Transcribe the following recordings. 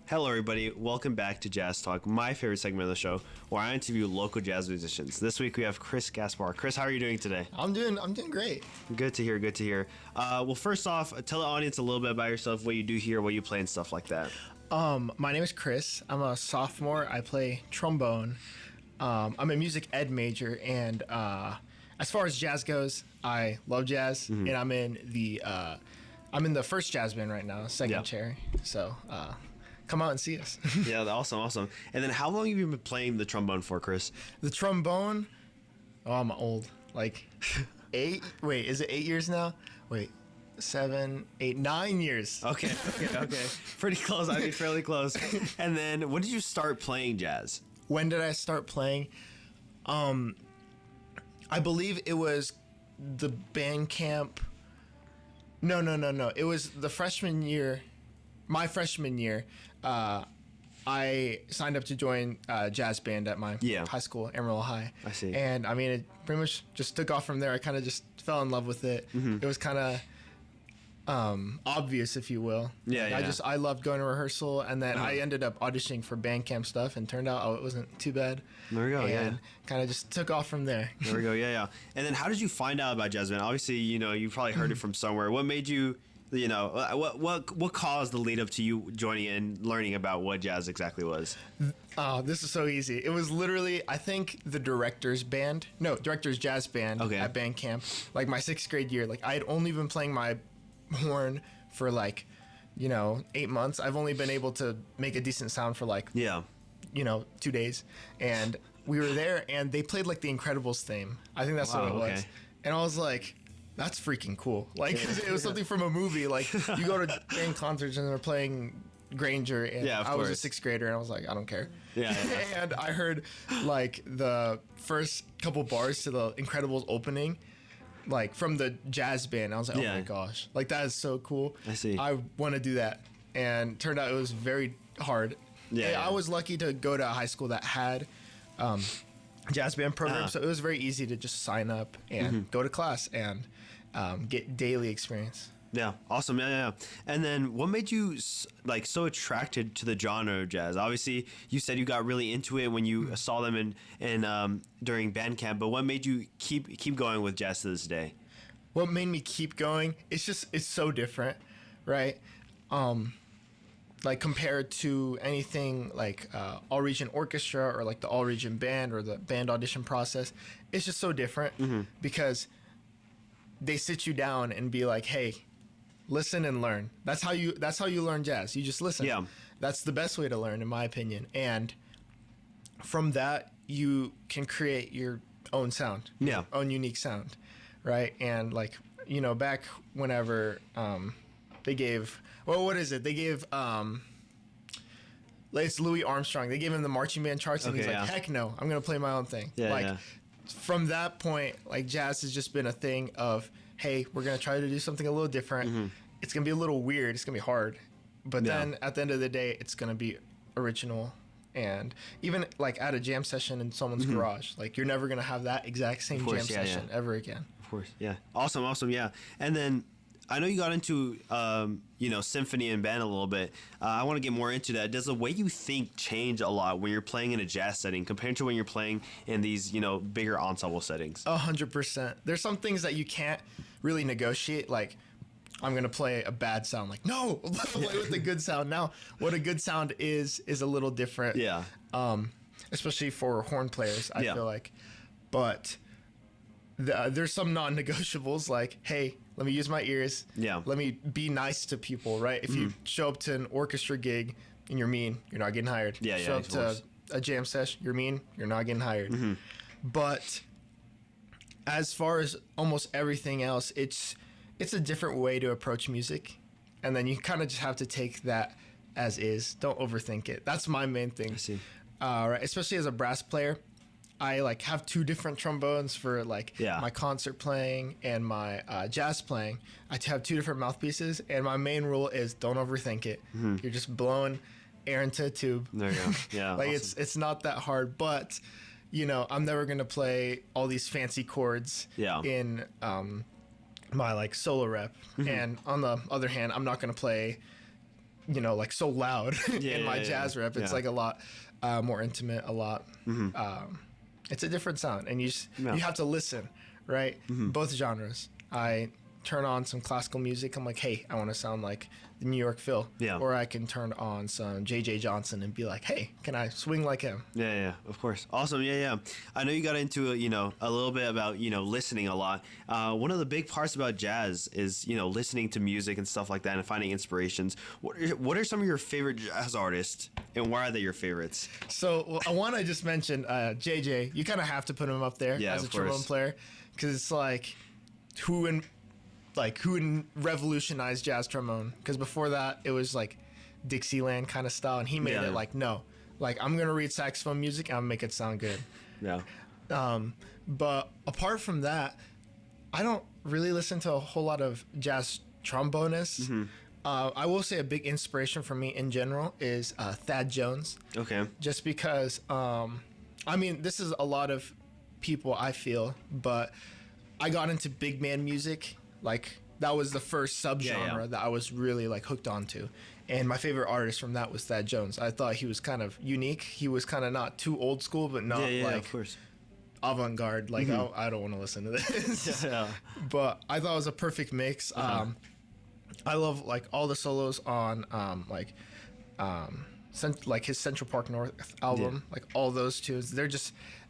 Hello, everybody. Welcome back to Jazz Talk, my favorite segment of the show, where I interview local jazz musicians. This week we have Chris Gaspar. Chris, how are you doing today? I'm doing great. Good to hear. Good to hear. Well, first off, tell the audience a little bit about yourself, what you do here, what you play, and stuff like that. My name is Chris. I'm a sophomore. I play trombone. I'm a music ed major, and as far as jazz goes, I love jazz, and I'm in the first jazz band right now, second chair. So. Come out and see us. Yeah, awesome. And then how long have you been playing the trombone for, Chris? The trombone? Oh, I'm old. Like 8? Wait, is it 8 years now? Wait, 7, 8, 9 years. Okay. Pretty close. I mean, fairly close. And then when did you start playing jazz? When did I start playing? I believe it was the band camp. No. It was the freshman year. My freshman year, I signed up to join jazz band at my high school, Amarillo High. I see. And I mean, it pretty much just took off from there. I kind of just fell in love with it. It was kind of obvious, if you will. I loved going to rehearsal, and then I ended up auditioning for band camp stuff, and turned out it wasn't too bad. There we go. And kind of just took off from there. There we go. Yeah. And then how did you find out about jazz band? Obviously, you probably heard it from somewhere. What made you? What caused the lead up to you joining and learning about what jazz exactly was? Oh, this is so easy. It was literally, I think, the director's jazz band at band camp. Like my 6th grade year, like I had only been playing my horn for 8 months. I've only been able to make a decent sound for 2 days. And we were there, and they played the Incredibles theme. I think that's what it was. And I was like, that's freaking cool. It was something from a movie. Like, you go to band concerts and they're playing Granger, and I was a 6th grader, and I was like, I don't care. And I heard, the first couple bars to the Incredibles opening, from the jazz band. I was like, oh my gosh. That is so cool. I see. I want to do that. And turned out it was very hard. I was lucky to go to a high school that had jazz band program, so it was very easy to just sign up and go to class and get daily experience. Yeah, awesome. Yeah. And then what made you so attracted to the genre of jazz? Obviously, you said you got really into it when you saw them in during band camp, but what made you keep going with jazz to this day? What made me keep going? It's so different, right? Compared to anything all region orchestra or the all region band or the band audition process, it's just so different because they sit you down and be like, hey, listen and learn. That's how you learn jazz. You just listen. Yeah. That's the best way to learn, in my opinion. And from that, you can create your own sound, your own unique sound, right? And back whenever they gave, what is it? They gave it's Louis Armstrong. They gave him the marching band charts, and he's like, heck no, I'm gonna play my own thing. From that point, jazz has just been a thing of, hey, we're gonna try to do something a little different. It's gonna be a little weird. It's gonna be hard, but then at the end of the day, it's gonna be original. And even at a jam session in someone's garage, you're never gonna have that exact same jam session ever again. Of course, yeah. Awesome, yeah. And then I know you got into symphony and band a little bit. I want to get more into that. Does the way you think change a lot when you're playing in a jazz setting compared to when you're playing in these bigger ensemble settings? 100%. There's some things that you can't really negotiate. I'm gonna play a bad sound. No, play with the good sound. Now, what a good sound is a little different. Yeah. Especially for horn players, I feel like. But there's some non-negotiables. Hey, let me use my ears. Yeah. Let me be nice to people, right? If you show up to an orchestra gig and you're mean, you're not getting hired. Show up to a jam session, you're mean, you're not getting hired. But as far as almost everything else, it's a different way to approach music. And then you kind of just have to take that as is. Don't overthink it. That's my main thing. I see. Right? Especially as a brass player. I have 2 different trombones for my concert playing and my jazz playing. I have 2 different mouthpieces, and my main rule is don't overthink it. You're just blowing air into a tube. There you go. Yeah. Awesome. It's not that hard, but I'm never gonna play all these fancy chords in my solo rep. And on the other hand, I'm not gonna play like so loud in my jazz rap. It's like a lot more intimate, a lot. It's a different sound, and you have to listen, right? Both genres. I turn on some classical music. I'm like, hey, I want to sound like the New York Phil. Yeah. Or I can turn on some J.J. Johnson and be like, hey, can I swing like him? Yeah, of course. Awesome. Yeah. I know you got into a little bit about, listening a lot. One of the big parts about jazz is, listening to music and stuff like that and finding inspirations. What are some of your favorite jazz artists, and why are they your favorites? So one I just mentioned, JJ, you kind of have to put him up there as a trombone player, because it's like who revolutionized jazz trombone, because before that it was like Dixieland kind of style, and he made it like, no, like I'm gonna read saxophone music and I'll make it sound good. But apart from that, I don't really listen to a whole lot of jazz trombonists. I will say a big inspiration for me in general is Thad Jones. Okay. Just because this is a lot of people, I feel, but I got into big band music. Like, that was the first subgenre that I was really like hooked onto. And my favorite artist from that was Thad Jones. I thought he was kind of unique. He was kind of not too old school, but not like of course. Avant-garde. Like, I don't want to listen to this. But I thought it was a perfect mix. I love like all the solos on like his Central Park North album, like all those tunes.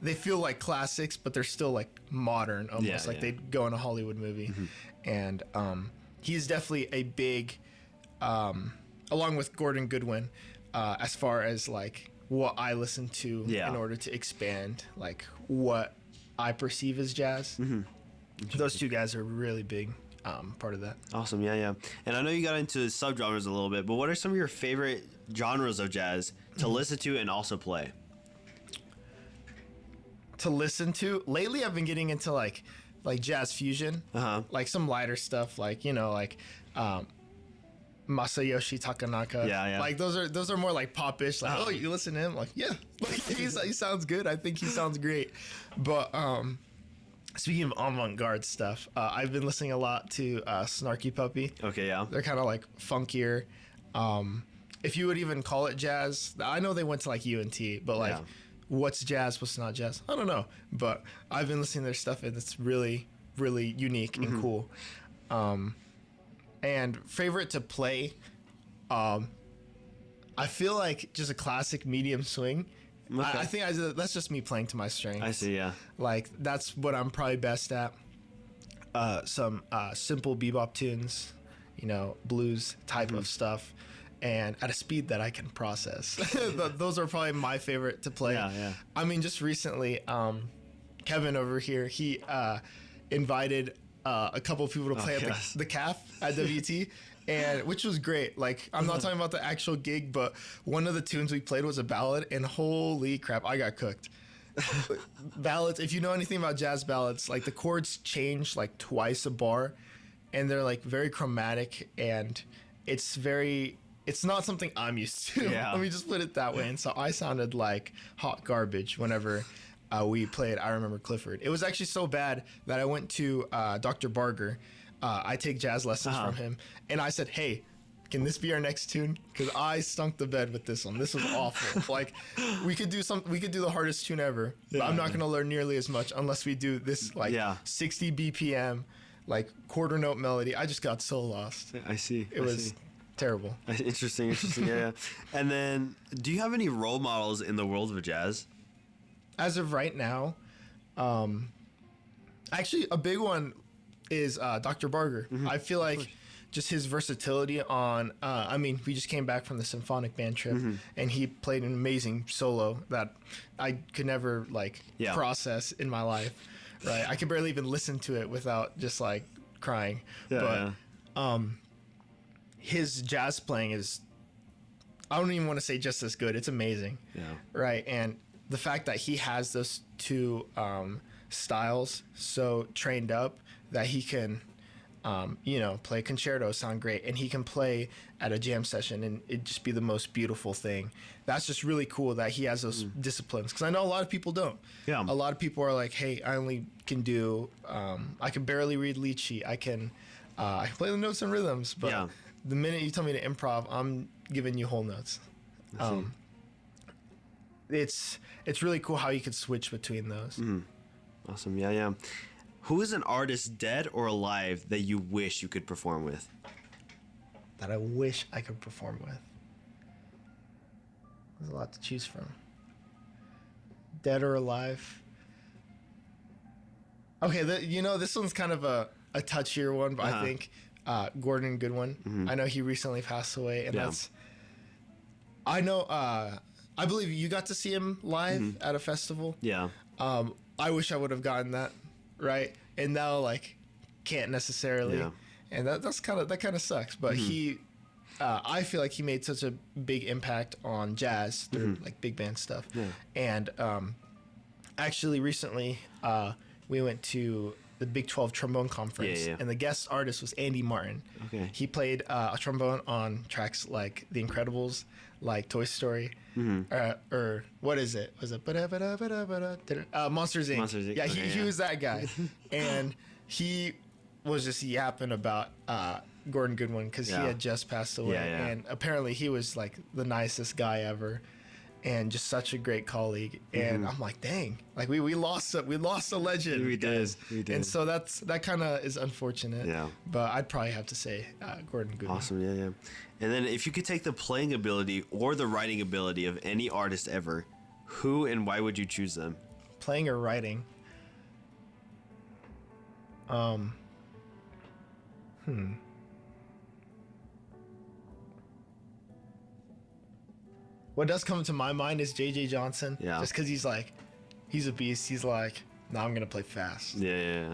They feel like classics, but they're still like modern, almost like they'd go in a Hollywood movie. And he's definitely a big, along with Gordon Goodwin, as far as like what I listen to in order to expand like what I perceive as jazz. Those two guys are really big part of that. Awesome. Yeah. And I know you got into subgenres a little bit, but what are some of your favorite genres of jazz to listen to and also play? To listen to lately, I've been getting into like jazz fusion, like some lighter stuff, like Masayoshi Takanaka. Like those are more like popish. Like, oh, you listen to him? Like, yeah, like he sounds good. I think he sounds great. But speaking of avant-garde stuff, I've been listening a lot to Snarky Puppy. Okay, yeah. They're kind of like funkier. If you would even call it jazz, I know they went to like UNT, but like, what's jazz, what's not jazz? I don't know. But I've been listening to their stuff, and it's really, really unique and cool. And favorite to play, I feel like just a classic medium swing. Okay. I think that's just me playing to my strengths. I see, yeah. Like, that's what I'm probably best at. Some simple bebop tunes, blues type of stuff, and at a speed that I can process. Those are probably my favorite to play. Yeah. I mean, just recently, Kevin over here, he invited a couple of people to play at the CAF at WT. And which was great. Like, I'm not talking about the actual gig, but one of the tunes we played was a ballad, and holy crap, I got cooked. Ballads, if you know anything about jazz ballads, like the chords change like twice a bar, and they're like very chromatic, and it's not something I'm used to. Let me just put it that way. And so I sounded like hot garbage whenever we played I Remember Clifford. It was actually so bad that I went to Dr. Barger. I take jazz lessons from him, and I said, hey, can this be our next tune? Because I stunk the bed with this one. This was awful. Like, we could do the hardest tune ever, but I'm not going to learn nearly as much unless we do this 60 BPM, like quarter note melody. I just got so lost. I see. It was terrible. Interesting. Yeah. And then, do you have any role models in the world of jazz? As of right now, actually a big one is Dr. Barger. I feel like just his versatility on we just came back from the symphonic band trip, and he played an amazing solo that I could never process in my life. Right, I could barely even listen to it without just like crying. His jazz playing is, I don't even want to say just as good. It's amazing. Right, and the fact that he has those two styles so trained up that he can, play concerto, sound great, and he can play at a jam session and it just be the most beautiful thing. That's just really cool that he has those disciplines, because I know a lot of people don't. A lot of people are like, hey, I only can do, I can barely read lead sheet. I can play the notes and rhythms, but the minute you tell me to improv, I'm giving you whole notes. It's really cool how you could switch between those. Awesome. Yeah, yeah. Who is an artist, dead or alive, that you wish you could perform with? That I wish I could perform with. There's a lot to choose from. Dead or alive. Okay, this one's kind of a touchier one, but I think Gordon Goodwin. I know he recently passed away, and that's. I know. I believe you got to see him live at a festival. Yeah. I wish I would have gotten that, right? And now like can't necessarily. Yeah. And that kind of sucks. But he, I feel like he made such a big impact on jazz through like big band stuff. Yeah. And actually recently, we went to the Big 12 trombone conference, and the guest artist was Andy Martin. Okay. He played a trombone on tracks like The Incredibles, like Toy Story, or what is it? Was it Monsters Inc. Monsters Inc. Yeah, he was that guy, and he was just yapping about Gordon Goodwin because he had just passed away, and apparently he was like the nicest guy ever, and just such a great colleague. And I'm like, dang, like we lost a legend. We did. And so that kind of is unfortunate. Yeah. But I'd probably have to say Gordon Goodwin. Awesome. Yeah, yeah. And then if you could take the playing ability or the writing ability of any artist ever, who and why would you choose them? Playing or writing? What does come to my mind is J.J. Johnson. Yeah. Just because he's a beast. He's like, no, I'm gonna play fast. Yeah.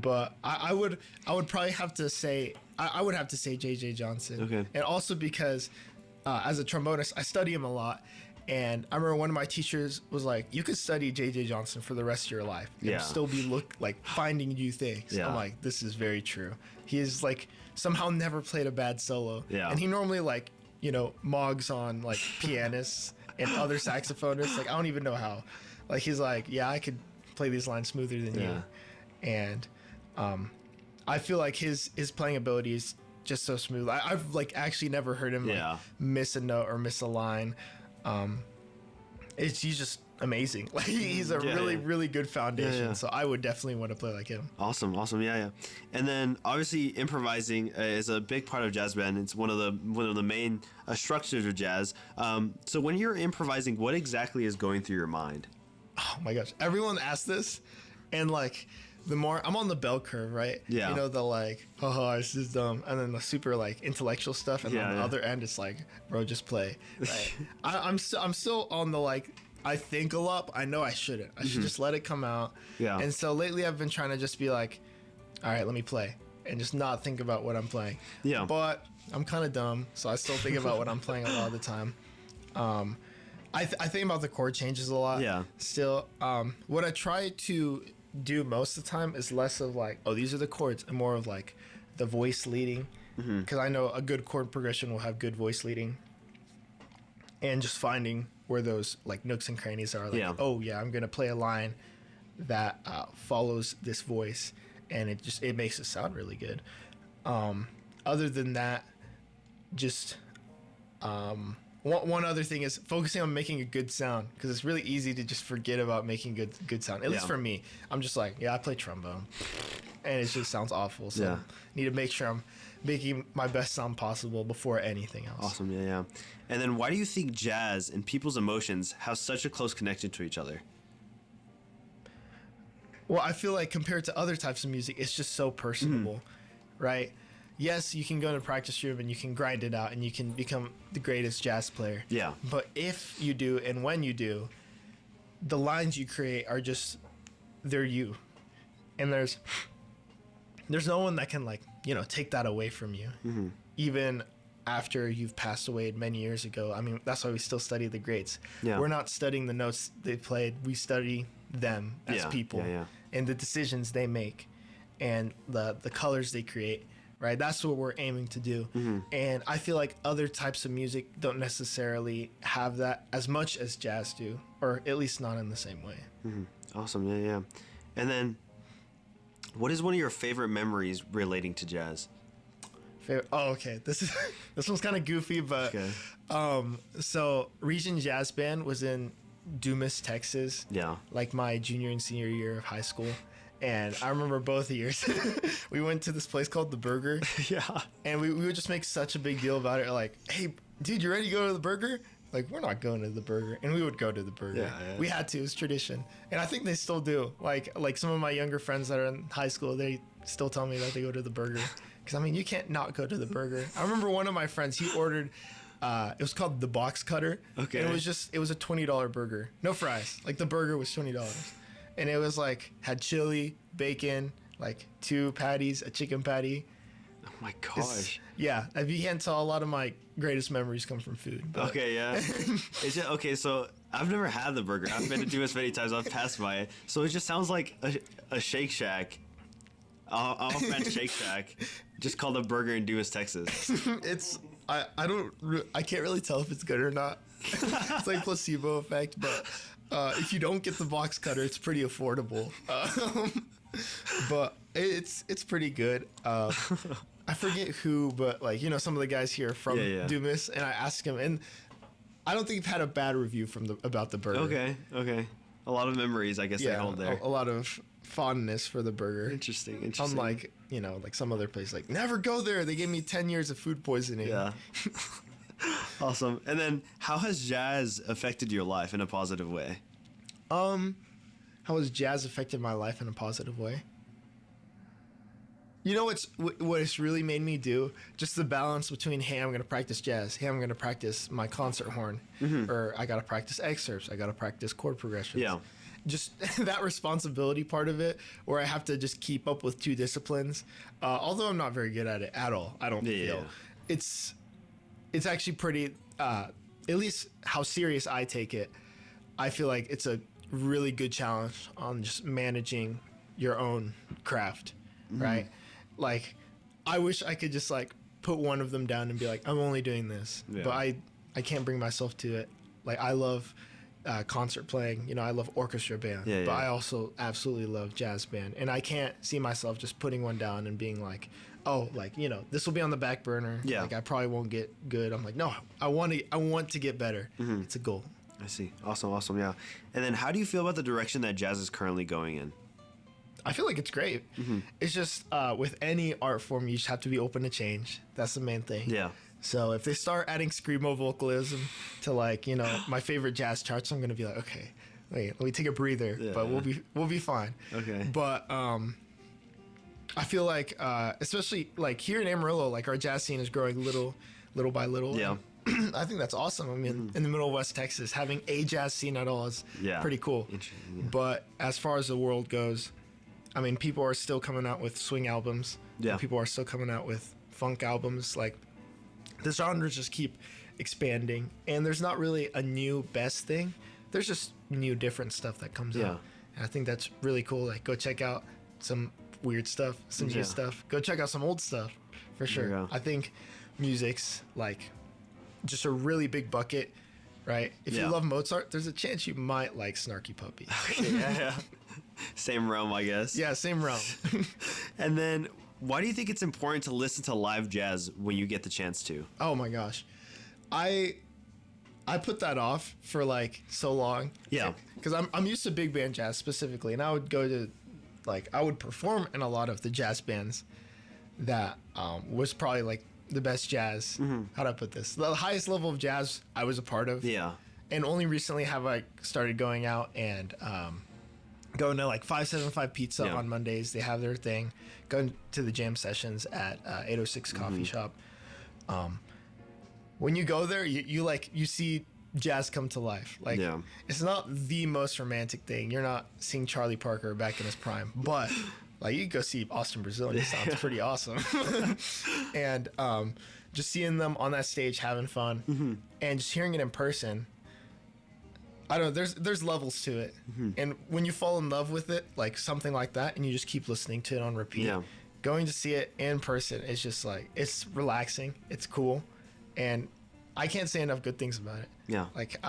But I would probably have to say I would have to say J.J. Johnson. Okay. And also because as a trombonist, I study him a lot. And I remember one of my teachers was like, you could study J.J. Johnson for the rest of your life and still be finding new things. Yeah. I'm like, this is very true. He is like somehow never played a bad solo. Yeah. And he normally mogs on like pianists and other saxophonists. Like, I don't even know how. Like, he's like, yeah, I could play these lines smoother than you. And I feel like his playing ability is just so smooth. I've like actually never heard him miss a note or miss a line. He's just amazing. Like he's a really good foundation. Yeah. So I would definitely want to play like him. Awesome. Yeah. And then obviously improvising is a big part of jazz band. It's one of the main structures of jazz. So when you're improvising, what exactly is going through your mind? Oh my gosh, everyone asks this, and like the more I'm on the bell curve, right? Yeah. You know, the like, oh, this is dumb, and then the super like intellectual stuff, and on the other end, it's like, bro, just play. Right? I'm still on the like, I think a lot. But I know I shouldn't. I should just let it come out. Yeah. And so lately, I've been trying to just be like, all right, let me play, and just not think about what I'm playing. Yeah. But I'm kind of dumb, so I still think about what I'm playing a lot of the time. I think about the chord changes a lot. Yeah. Still, what I try to do most of the time is less of like, oh, these are the chords, and more of like the voice leading, because I know a good chord progression will have good voice leading, and just finding where those like nooks and crannies are. Like, oh yeah, I'm gonna play a line that follows this voice, and it makes it sound really good. Other than that, just one other thing is focusing on making a good sound, because it's really easy to just forget about making good sound. At least for me, I'm just like, I play trombone, and it just sounds awful. So I need to make sure I'm making my best sound possible before anything else. Awesome, yeah. And then why do you think jazz and people's emotions have such a close connection to each other? Well, I feel like compared to other types of music, it's just so personable, right? Yes, you can go in a practice room and you can grind it out and you can become the greatest jazz player. Yeah. But if you do and when you do, the lines you create are just, they're you. And there's no one that can take that away from you. Even after you've passed away many years ago. I mean, that's why we still study the greats. Yeah. We're not studying the notes they played. We study them as people and the decisions they make and the colors they create. Right, that's what we're aiming to do, and I feel like other types of music don't necessarily have that as much as jazz do, or at least not in the same way. Awesome, yeah. And then, what is one of your favorite memories relating to jazz? Oh, okay. This one's kind of goofy, but Okay. so Region Jazz Band was in Dumas, Texas. Yeah. Like my junior and senior year of high school. And I remember both years. We went to this place called The Burger. Yeah. And we would just make such a big deal about it. Like, hey, dude, you ready to go to The Burger? Like, we're not going to The Burger. And we would go to The Burger. Yeah. We had to. It was tradition. And I think they still do. Like some of my younger friends that are in high school, they still tell me that they go to The Burger. Because, I mean, you can't not go to The Burger. I remember one of my friends, he ordered, it was called the Box Cutter. Okay. And it was a $20 burger. No fries. Like, the burger was $20. And it was like, had chili, bacon, like 2 patties, a chicken patty. Oh my gosh. Yeah. If you can't tell, a lot of my greatest memories come from food. But. Okay, yeah. It's just, okay, so I've never had the burger. I've been to Dumas many times. I've passed by it. So it just sounds like a Shake Shack. I'm a fan of Shake Shack. Just called a burger in Dumas, Texas. I can't really tell if it's good or not. It's like placebo effect, but if you don't get the box cutter, it's pretty affordable. But it's pretty good. I forget who, but like, you know, some of the guys here from Dumas, and I asked him, and I don't think I've had a bad review about the burger. Okay. A lot of memories, I guess, they hold there. A lot of fondness for the burger. Interesting. Unlike, you know, like some other place, like, never go there. They gave me 10 years of food poisoning. Yeah. Awesome. And then how has jazz affected your life in a positive way? How has jazz affected my life in a positive way? You know what it's really made me do? Just the balance between, hey, I'm going to practice jazz. Hey, I'm going to practice my concert horn. Or I got to practice excerpts. I got to practice chord progressions. Yeah. Just that responsibility part of it, where I have to just keep up with 2 disciplines. Although I'm not very good at it at all, I don't feel. Yeah. It's actually pretty, at least how serious I take it, I feel like it's a really good challenge on just managing your own craft, right? Like, I wish I could just like put one of them down and be like, I'm only doing this, but I can't bring myself to it. Like, I love concert playing, you know, I love orchestra band, but I also absolutely love jazz band, and I can't see myself just putting one down and being like, oh, like, you know, this will be on the back burner. Yeah. Like, I probably won't get good. I'm like, no, I want to get better. It's a goal. I see. Awesome. Yeah. And then how do you feel about the direction that jazz is currently going in? I feel like it's great. It's just with any art form, you just have to be open to change. That's the main thing. Yeah. So if they start adding screamo vocalism to, like, you know, my favorite jazz charts, I'm gonna be like, okay, wait, let me take a breather. Yeah. But we'll be fine. Okay. But I feel like especially like here in Amarillo, like our jazz scene is growing little by little. Yeah. I think that's awesome. I mean, in the middle of West Texas, having a jazz scene at all is pretty cool. Interesting. Yeah. But as far as the world goes, I mean, people are still coming out with swing albums. Yeah. People are still coming out with funk albums. Like, the genres just keep expanding, and there's not really a new best thing. There's just new different stuff that comes out. And I think that's really cool. Like, go check out some weird stuff, some new stuff. Go check out some old stuff, for sure. I think music's like just a really big bucket, right? If you love Mozart, there's a chance you might like Snarky Puppy. Okay, Same realm, I guess. Yeah, same realm. And then, why do you think it's important to listen to live jazz when you get the chance to? Oh my gosh, I put that off for like so long. Yeah, because I'm used to big band jazz specifically, and I would go to, like, I would perform in a lot of the jazz bands that was probably like the best jazz. How do I put this? The highest level of jazz I was a part of. Yeah. And only recently have I started going out and going to like 575 Pizza on Mondays. They have their thing. Going to the jam sessions at 806 Coffee Shop. When you go there, you see jazz come to life. Like, it's not the most romantic thing. You're not seeing Charlie Parker back in his prime, but like, you go see Austin Brazil and it sounds pretty awesome. And just seeing them on that stage having fun and just hearing it in person, I don't know, there's levels to it. And when you fall in love with it, like something like that, and you just keep listening to it on repeat, going to see it in person is just like, it's relaxing, it's cool, and I can't say enough good things about it. Yeah. Like,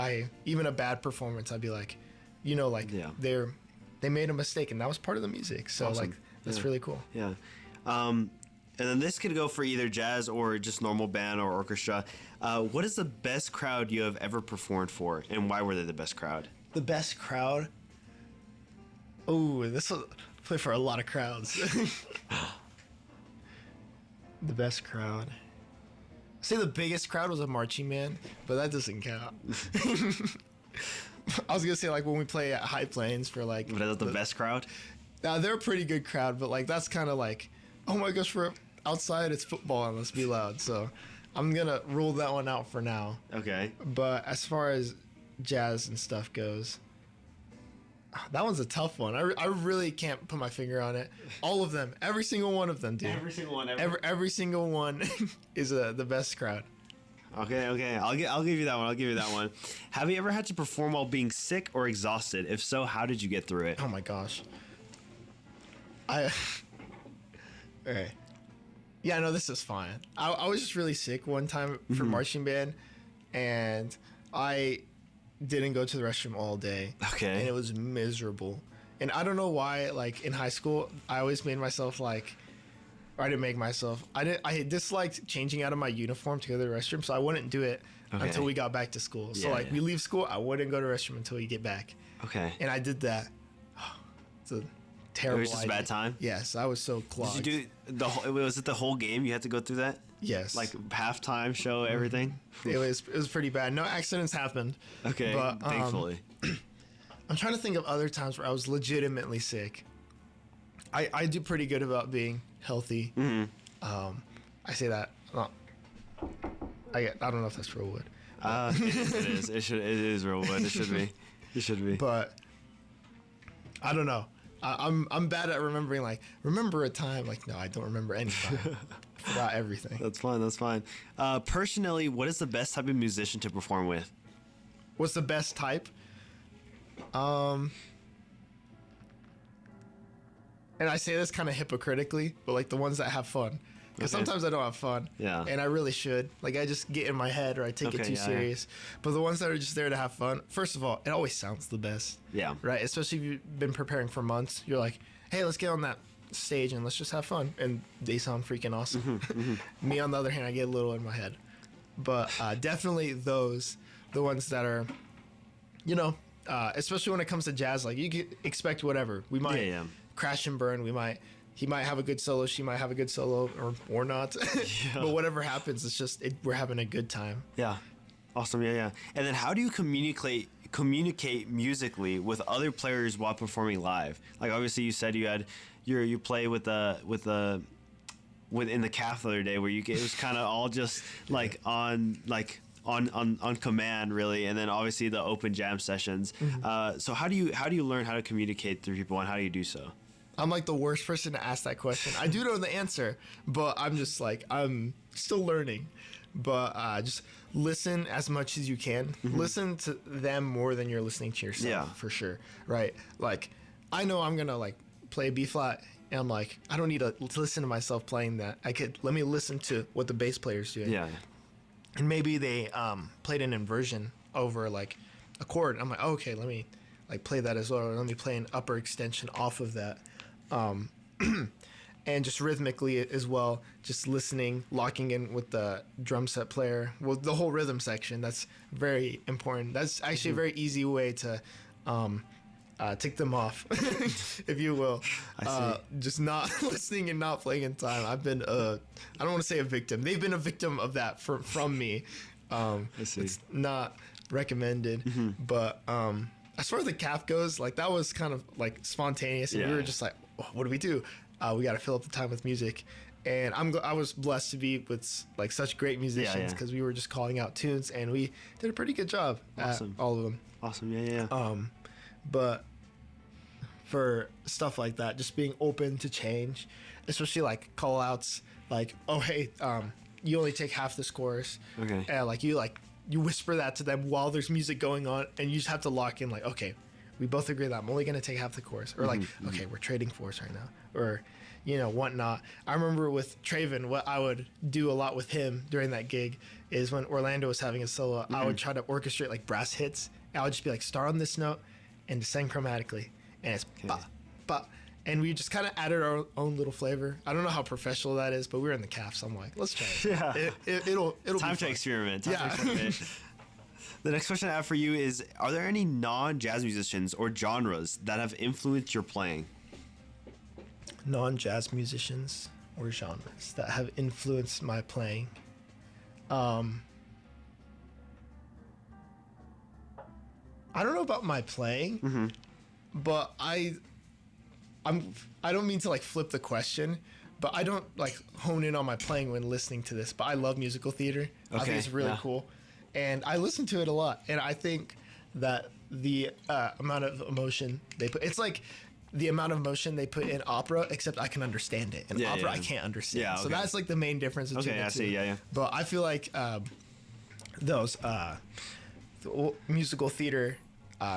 even a bad performance, I'd be like, you know, like, they made a mistake, and that was part of the music. So, like, that's really cool. Yeah. and then this could go for either jazz or just normal band or orchestra. What is the best crowd you have ever performed for, and why were they the best crowd? The best crowd? Oh, this will play for a lot of crowds. The best crowd. Say the biggest crowd was a marching band, but that doesn't count. I was gonna say like when we play at High Plains for like. But is that the best crowd? They're a pretty good crowd, but like that's kind of like, oh my gosh, we're outside. It's football and let's be loud. So I'm gonna rule that one out for now. Okay. But as far as jazz and stuff goes, that one's a tough one. I really can't put my finger on it. All of them, every single one of them, dude. Every single one. Every single one is the best crowd. Okay. I'll give you that one. I'll give you that one. Have you ever had to perform while being sick or exhausted? If so, how did you get through it? Oh my gosh. Okay. Yeah, no, this is fine. I was just really sick one time for marching band, and I didn't go to the restroom all day. Okay. And it was miserable. And I don't know why, like, in high school, I always made myself, like, or I didn't make myself. I disliked changing out of my uniform to go to the restroom, so I wouldn't do it until we got back to school. So, we leave school, I wouldn't go to the restroom until we get back. Okay. And I did that. It's a terrible It was just idea. a bad time? Yes, I was so clogged. Did you do was it the whole game you had to go through that? Yes. Like halftime show, everything? It was pretty bad. No accidents happened. Okay, but, thankfully. I'm trying to think of other times where I was legitimately sick. I do pretty good about being healthy. Mm-hmm. I say that. I don't know if that's real wood. It is. It is real wood. It should be. It should be. But I don't know. I'm bad at remembering. Like, remember a time? Like, no, I don't remember any time. I forgot everything. That's fine. Personally, what is the best type of musician to perform with? What's the best type? And I say this kind of hypocritically, but like the ones that have fun. Because sometimes I don't have fun. Yeah. And I really should. Like, I just get in my head or I take it too serious. But the ones that are just there to have fun, first of all, it always sounds the best. Yeah. Right? Especially if you've been preparing for months. You're like, hey, let's get on that stage and let's just have fun. And they sound freaking awesome. Me, on the other hand, I get a little in my head. But definitely those, the ones that are, you know, especially when it comes to jazz, like you can expect whatever. We might crash and burn. He might have a good solo. She might have a good solo, or not. But whatever happens, it's just we're having a good time. Yeah, awesome. Yeah. And then, how do you communicate musically with other players while performing live? Like, obviously, you said you play with in the calf the other day, where it was kind of all just like on command, really, and then obviously the open jam sessions. So how do you learn how to communicate through people, and how do you do so? I'm like the worst person to ask that question. I do know the answer, but I'm just like, I'm still learning. But just listen as much as you can. Listen to them more than you're listening to yourself, for sure. Right? Like, I know I'm gonna like play B flat, and I'm like, I don't need to listen to myself playing that. Let me listen to what the bass player's doing. Yeah. And maybe they played an inversion over like a chord. I'm like, oh, okay, let me like play that as well. Or let me play an upper extension off of that. And just rhythmically as well, just listening, locking in with the drum set player, well, the whole rhythm section. That's very important. That's actually a very easy way to tick them off, if you will. I see. Just not listening and not playing in time. I've been I don't want to say a victim. They've been a victim of that from me. I see. It's not recommended, but as far as the calf goes, like that was kind of like spontaneous, and we were just like, oh, what do we do? We got to fill up the time with music. And I was blessed to be with like such great musicians, because we were just calling out tunes, and we did a pretty good job at all of them. Awesome. Yeah. But for stuff like that, just being open to change, especially like call outs, like, oh, hey, you only take half this chorus. Okay. And you whisper that to them while there's music going on, and you just have to lock in, like, okay, we both agree that I'm only going to take half the chorus. Or okay, we're trading fours right now. Or, whatnot. I remember with Traven, what I would do a lot with him during that gig is when Orlando was having a solo, I would try to orchestrate like brass hits. I would just be like, start on this note and descend chromatically. And it's ba, ba. and we just kind of added our own little flavor. I don't know how professional that is, but we were in the caf, so I'm like, let's try it. Yeah. It'll time be to fun. experiment. Yeah. The next question I have for you is: are there any non-jazz musicians or genres that have influenced your playing? Non-jazz musicians or genres that have influenced my playing. I don't know about my playing, but I don't mean to like flip the question, but I don't like hone in on my playing when listening to this. But I love musical theater. I think it's really cool, and I listen to it a lot. And I think that the amount of emotion they put, it's like the amount of emotion they put in opera, except I can understand it. In opera, I can't understand. Yeah, okay. So that's like the main difference between the two. See. Yeah. But I feel like those musical theater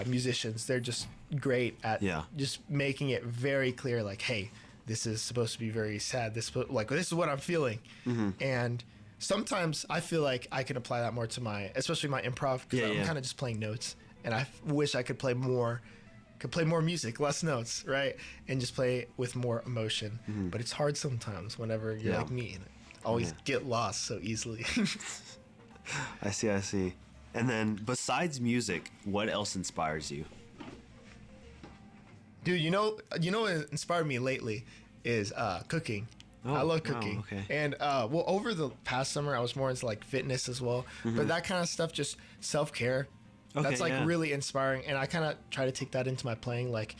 musicians, they're just great at just making it very clear, like, hey, this is supposed to be very sad. This is what I'm feeling. And sometimes I feel like I can apply that more to especially my improv, because I'm kind of just playing notes, and I wish I could play more music, less notes, right? And just play with more emotion. But it's hard sometimes whenever you're like me and always get lost so easily. I see. And then besides music, what else inspires you? Dude, you know what inspired me lately is cooking. I love cooking. Wow, okay. And over the past summer I was more into like fitness as well. But that kind of stuff, just self-care. That's like really inspiring, and I kind of try to take that into my playing. Like,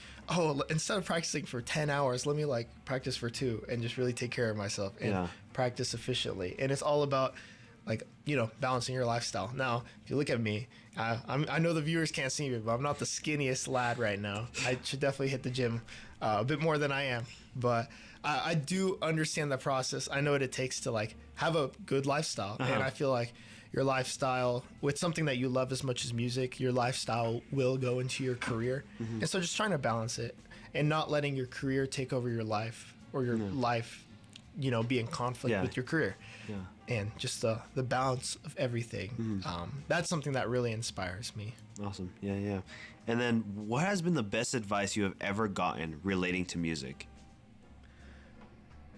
instead of practicing for 10 hours, let me like practice for 2 and just really take care of myself and practice efficiently. And it's all about like, balancing your lifestyle. Now, if you look at me, I know the viewers can't see me, but I'm not the skinniest lad right now. I should definitely hit the gym a bit more than I am, but I do understand the process. I know what it takes to like have a good lifestyle, and I feel like your lifestyle with something that you love as much as music, your lifestyle will go into your career. And so just trying to balance it and not letting your career take over your life, or your life, be in conflict with your career. And just the balance of everything. That's something that really inspires me. Awesome. Yeah. And then what has been the best advice you have ever gotten relating to music?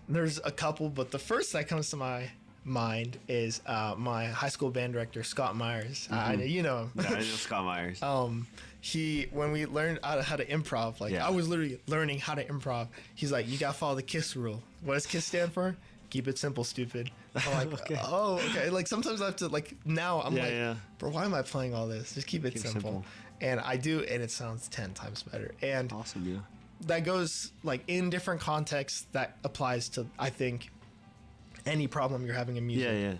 There's a couple, but the first that comes to my mind is my high school band director, Scott Myers. I know you know him. Yeah, I know Scott Myers. When we learned how to improv, like I was literally learning how to improv. He's like, you gotta follow the KISS rule. What does KISS stand for? Keep it simple, stupid. I'm like, okay. Like sometimes I have to now I'm bro, why am I playing all this? Just keep it simple. And I do, and it sounds 10 times better. And awesome, yeah. That goes like in different contexts. That applies to, I think, any problem you're having in music. Yeah.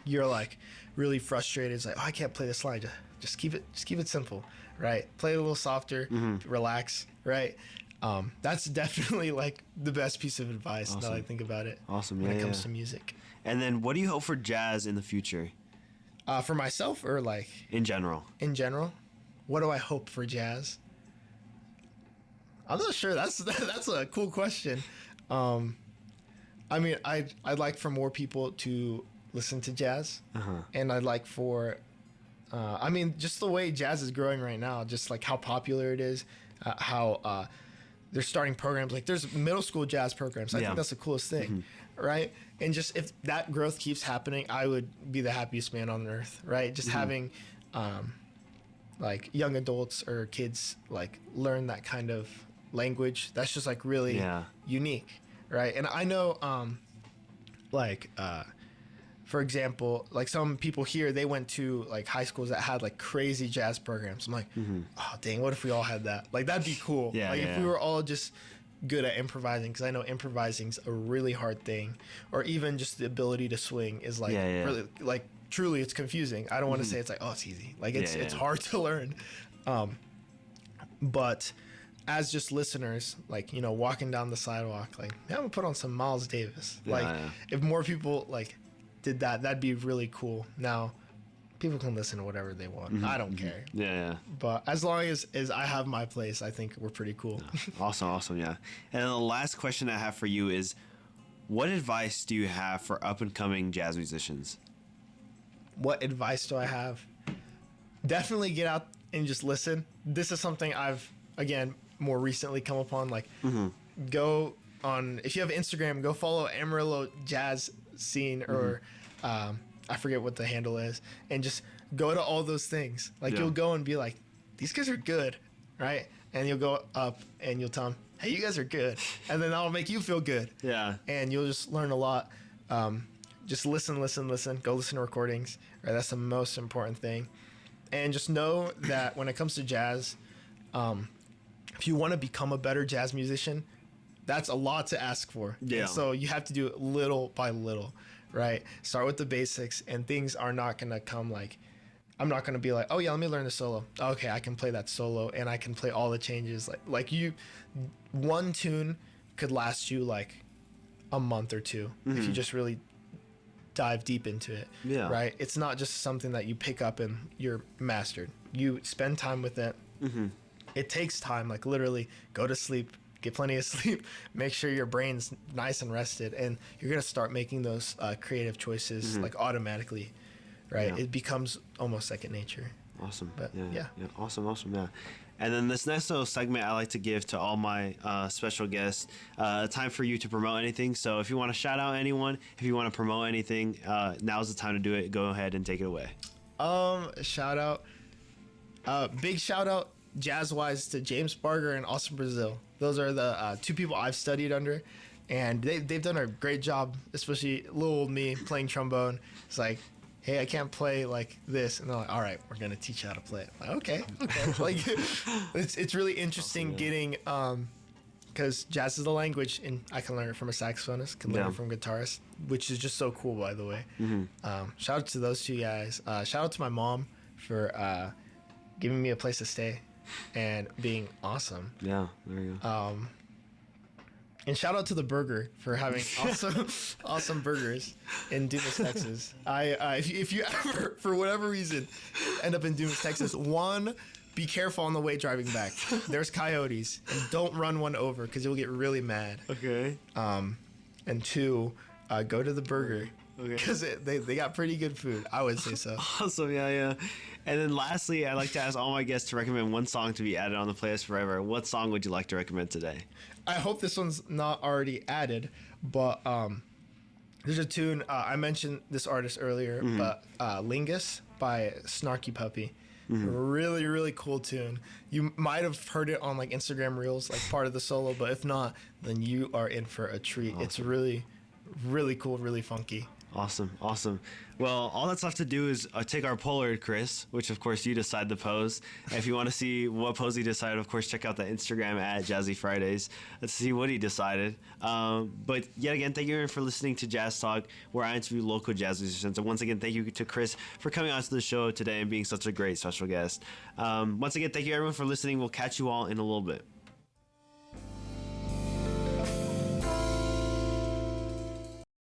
You're like really frustrated. It's like, I can't play this line. Just keep it simple, right? Play it a little softer, relax, right? That's definitely like the best piece of advice now that I think about it. Awesome, when it comes to music. And then what do you hope for jazz in the future? For myself, or like in general? In general, what do I hope for jazz? I'm not sure. That's a cool question. I mean, I'd like for more people to listen to jazz, and I'd like for, just the way jazz is growing right now, just like how popular it is, how they're starting programs. Like there's middle school jazz programs. I think that's the coolest thing, right? And just if that growth keeps happening, I would be the happiest man on earth, right? Just having, like young adults or kids like learn that kind of language. That's just like really unique. Right. And I know, for example, like some people here, they went to like high schools that had like crazy jazz programs. I'm like, oh, dang, what if we all had that? Like, that'd be cool. If we were all just good at improvising, because I know improvising's a really hard thing, or even just the ability to swing is like really, like, truly, it's confusing. I don't want to say it's like, oh, it's easy. Like, it's hard to learn. But as just listeners, like, walking down the sidewalk, like, I'm gonna put on some Miles Davis. If more people like did that, that'd be really cool. Now, people can listen to whatever they want. I don't care. Yeah. But as long as I have my place, I think we're pretty cool. Awesome, yeah. And then the last question I have for you is, what advice do you have for up and coming jazz musicians? What advice do I have? Definitely get out and just listen. This is something I've, again, more recently come upon. Like, Mm-hmm. go on, if you have Instagram, go follow Amarillo Jazz Scene, or I forget what the handle is, and just go to all those things. Like, Yeah. you'll go and be like, these guys are good, right? And you'll go up and you'll tell them, hey, you guys are good, and then that'll make you feel good. Yeah. And you'll just learn a lot. Just listen. Go listen to recordings. Right, that's the most important thing. And just know that when it comes to jazz, if you want to become a better jazz musician, that's a lot to ask for. Yeah. And so you have to do it little by little, right? Start with the basics, and things are not going to come like, I'm not going to be like, oh yeah, let me learn the solo. Okay, I can play that solo, and I can play all the changes. Like one tune could last you like a month or two if you just really dive deep into it. Yeah. Right? It's not just something that you pick up and you're mastered. You spend time with it. It takes time. Like, literally, go to sleep, get plenty of sleep, make sure your brain's nice and rested, and you're going to start making those creative choices like automatically. Right? Yeah. It becomes almost second nature. Awesome. But, yeah. Awesome. Yeah. And then this next little segment I like to give to all my special guests, time for you to promote anything. So if you want to shout out anyone, if you want to promote anything, now's the time to do it. Go ahead and take it away. Shout out. Big shout out, jazz-wise, to James Barger and Austin Brazil. Those are the two people I've studied under, and they've done a great job, especially little old me playing trombone. It's like, hey, I can't play like this, and they're like, all right, we're gonna teach you how to play it. Like, okay. Like, it's really interesting getting because jazz is the language, and I can learn it from a saxophonist, can learn it from a guitarist, which is just so cool, by the way. Shout out to those two guys. Shout out to my mom for giving me a place to stay and being awesome. Yeah, there you go. And shout out to the burger for having awesome burgers in Dumas, Texas. If you ever, for whatever reason, end up in Dumas, Texas, one, be careful on the way driving back. There's coyotes, and don't run one over because you'll get really mad. Okay. And two, go to the burger because they got pretty good food. I would say so. Awesome. Yeah. And then lastly, I like to ask all my guests to recommend one song to be added on the playlist forever. What song would you like to recommend today? I hope this one's not already added, but there's a tune. I mentioned this artist earlier, but Lingus by Snarky Puppy. Really, really cool tune. You might have heard it on like Instagram Reels, like part of the solo, but if not, then you are in for a treat. Awesome. It's really, really cool, really funky. Awesome. Well, all that's left to do is take our Polaroid, Chris, which of course you decide the pose. And if you want to see what pose he decided, of course, check out the Instagram at Jazzy Fridays. Let's see what he decided. But yet again, thank you for listening to Jazz Talk, where I interview local jazz musicians. And once again, thank you to Chris for coming on to the show today and being such a great special guest. Once again, thank you everyone for listening. We'll catch you all in a little bit.